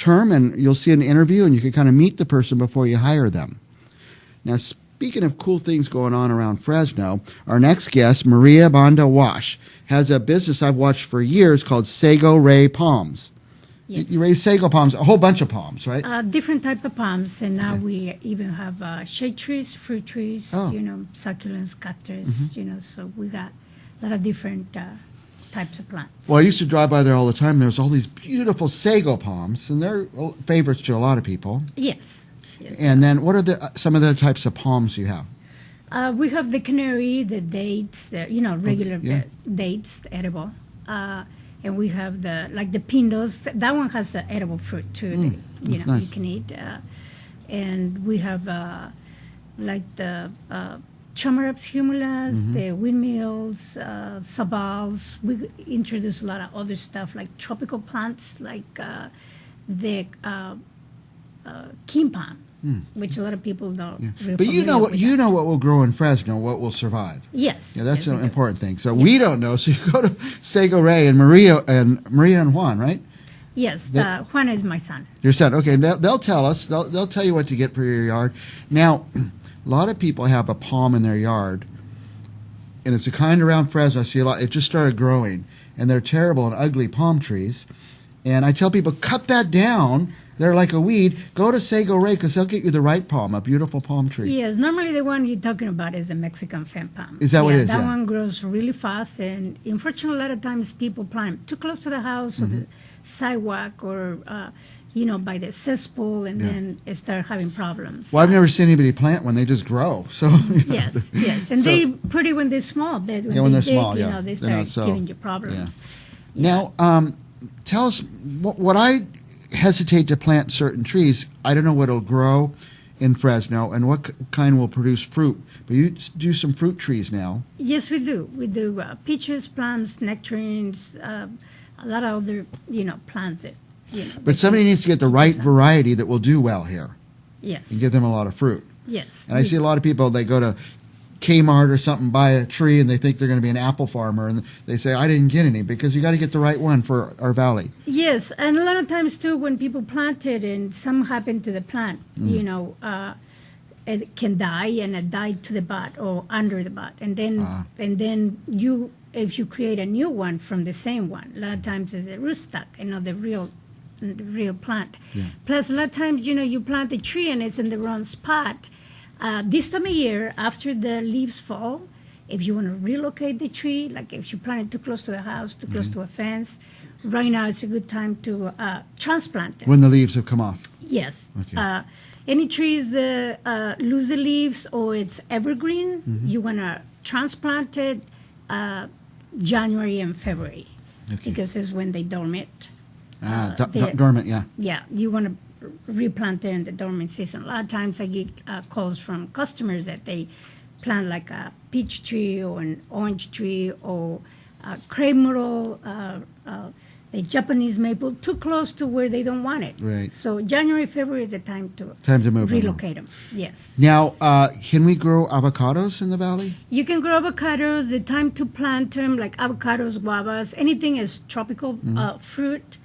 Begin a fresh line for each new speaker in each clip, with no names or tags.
term, and you'll see an interview, and you can kind of meet the person before you hire them. Now, speaking of cool things going on around Fresno, our next guest, Maria Banda Wash, has a business I've watched for years called Sago Ray Palms.
Yes.
You raise sago palms, a whole bunch of palms, right?
Different type of palms, and now we even have shade trees, fruit trees, succulents, cactus, so we got a lot of different types of plants.
Well, I used to drive by there all the time. There's all these beautiful sago palms, and they're favorites to a lot of people.
Yes.
And then what are some of the types of palms you have?
We have the canary, the dates, regular dates, edible. And we have the pindos. That one has the edible fruit too.
Nice.
You can eat. And we have the chamaerops humulas, the windmills, sabals. We introduce a lot of other stuff like tropical plants, like the king palm, which a lot of people don't.
Yeah. But you know what will grow in Fresno, what will survive.
Yes.
Yeah, that's an important thing. So we don't know. So you go to Sago Ray and Maria and Juan, right?
Yes, Juan is my son.
Your son. Okay, they'll tell us. They'll tell you what to get for your yard. Now, a lot of people have a palm in their yard, and it's a kind around Fresno. I see a lot. It just started growing, and they're terrible and ugly palm trees. And I tell people, cut that down. They're like a weed. Go to Sago Ray because they'll get you the right palm, a beautiful palm tree.
Yes, normally the one you're talking about is a Mexican fan palm.
Is that what it is?
That one grows really fast, and unfortunately, a lot of times people plant too close to the house or the sidewalk or by the cesspool, and then start having problems.
Well, I've never seen anybody plant one; they just grow. So
yes, and they pretty when they're small, but when
they're
big,
small,
they start giving you problems.
Yeah. Now, tell us what I hesitate to plant certain trees. I don't know what will grow in Fresno and what kind will produce fruit. But you do some fruit trees now.
Yes, we do. We do peaches, plums, nectarines, a lot of other plants that.
But somebody needs to get the right variety that will do well here.
Yes.
And give them a lot of fruit.
Yes.
And I see a lot of people, they go to Kmart or something, buy a tree, and they think they're going to be an apple farmer, and they say, I didn't get any, because you got to get the right one for our valley.
Yes, and a lot of times, too, when people plant it and something happened to the plant, it can die, and it died to the bud or under the bud. And then if you create a new one from the same one, a lot of times it's a rootstock, the real plant.
Yeah.
Plus, a lot of times, you plant a tree and it's in the wrong spot. This time of year, after the leaves fall, if you want to relocate the tree, like if you plant it too close to the house, too close to a fence, right now it's a good time to transplant it.
When the leaves have come off?
Yes.
Okay.
Any trees that lose the leaves or it's evergreen, you want to transplant it January and February, because it's when they dormant.
Dormant, yeah.
Yeah, you want to replant it in the dormant season. A lot of times I get calls from customers that they plant like a peach tree or an orange tree or a crepe myrtle, a Japanese maple, too close to where they don't want it.
Right.
So January, February is the time to
move
relocate them. Yes.
Now, can we grow avocados in the valley?
You can grow avocados. The time to plant them, like avocados, guavas, anything is tropical fruit.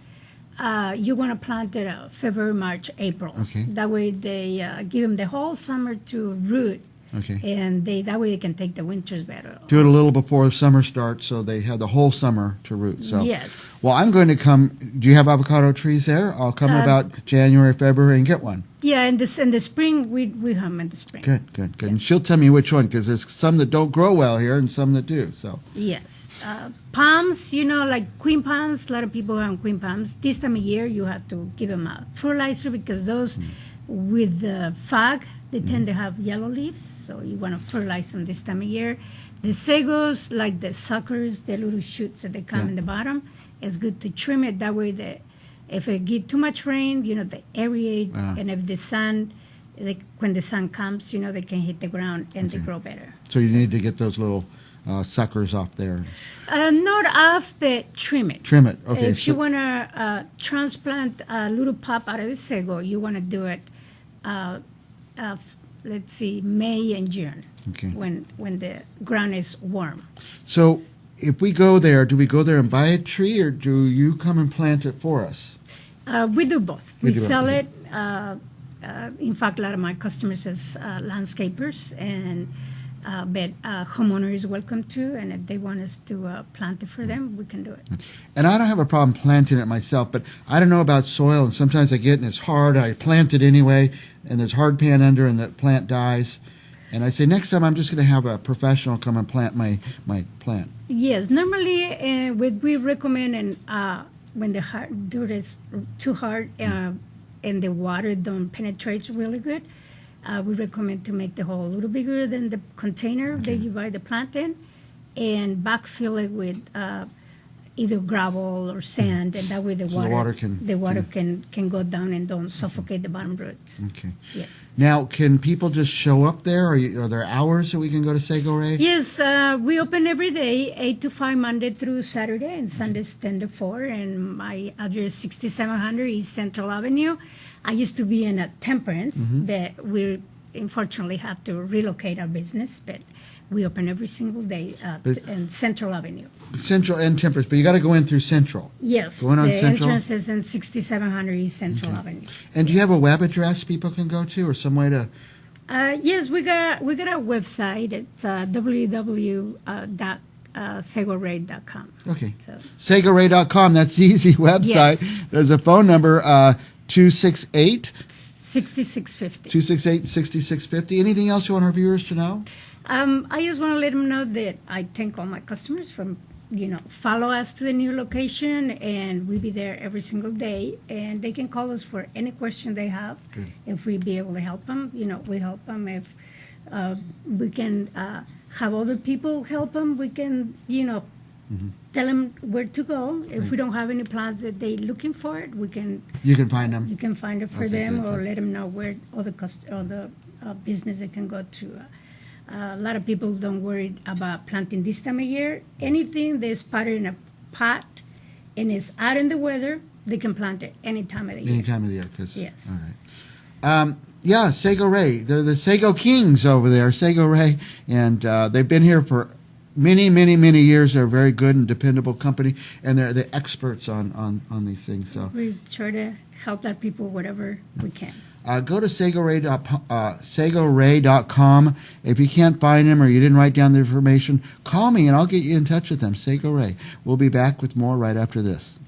You want to plant it February, March, April.
Okay.
That way they give them the whole summer to root.
Okay.
And that way they can take the winters better.
Do it a little before summer starts, so they have the whole summer to root. So.
Yes.
Well, I'm going to come. Do you have avocado trees there? I'll come about January, February, and get one.
Yeah, in the spring we have them in the spring.
Good. Yeah. And she'll tell me which one, because there's some that don't grow well here and some that do. So.
Yes. Palms, like queen palms. A lot of people have queen palms. This time of year, you have to give them a fertilizer, because those with the fog, they tend to have yellow leaves, so you want to fertilize them this time of year. The sagos, like the suckers, the little shoots that they come in the bottom, it's good to trim it. That way, if it get too much rain, they aerate, and if the sun, when the sun comes, they can hit the ground and they grow better.
So you need to get those little suckers off there.
Not off, but trim it.
Trim it, okay.
If you want to transplant a little pop out of the sago, you want to do it let's see, May and June, when the ground is warm.
So if we go there, do we go there and buy a tree, or do you come and plant it for us?
We do both.
We
We
do both,
sell
okay.
it. In fact, a lot of my customers is landscapers, and but homeowner is welcome to. And if they want us to plant it for them, we can do it.
And I don't have a problem planting it myself, but I don't know about soil, and sometimes I get it and it's hard. I plant it anyway, and there's hard pan under, and the plant dies. And I say, next time I'm just going to have a professional come and plant my plant.
Yes, normally what we recommend, and when the dirt is too hard and the water don't penetrate really good, we recommend to make the hole a little bigger than the container that you buy the plant in, and backfill it with either gravel or sand, and that way the water can go down and don't suffocate the bottom roots.
Okay.
Yes.
Now, can people just show up there? Are there hours that we can go to Sago Ray?
Yes, we open every day, 8 to 5, Monday through Saturday, and Sundays 10 to 4. And my address 6700 East Central Avenue. I used to be in a Temperance, but we unfortunately have to relocate our business. But we open every single day in Central Avenue.
Central and Temperance, but you got to go in through Central.
Yes,
Going on
the
Central?
entrance is in 6700 East Central Avenue.
And do you have a web address people can go to, or some way to?
Yes, we got a website. It's www.sagoray.com.
Okay.
So,
SagoRay.com, that's the easy website.
Yes.
There's a phone number, 268
6650.
268-6650. Anything else you want our viewers to know?
I just want to let them know that I thank all my customers from, follow us to the new location, and we'll be there every single day. And they can call us for any question they have.
Good.
If we be able to help them, we help them. If we can have other people help them, we can, tell them where to go. If we don't have any plants that they're looking for,
You can find them.
you can find it for
Okay,
them,
good.
or let them know where other business they can go to. A lot of people don't worry about planting this time of year. Anything that's potted in a pot and is out in the weather, they can plant it any time of the year.
Any time of the year.
Yes.
All right. Yeah, Sago Ray. They're the Sago Kings over there, Sago Ray. And they've been here for many, many, many years. They're a very good and dependable company, and they're the experts on these things. So
We try to help our people whatever we can.
go to SagoRay.com. If you can't find them or you didn't write down the information, call me and I'll get you in touch with them. Sago Ray. We'll be back with more right after this.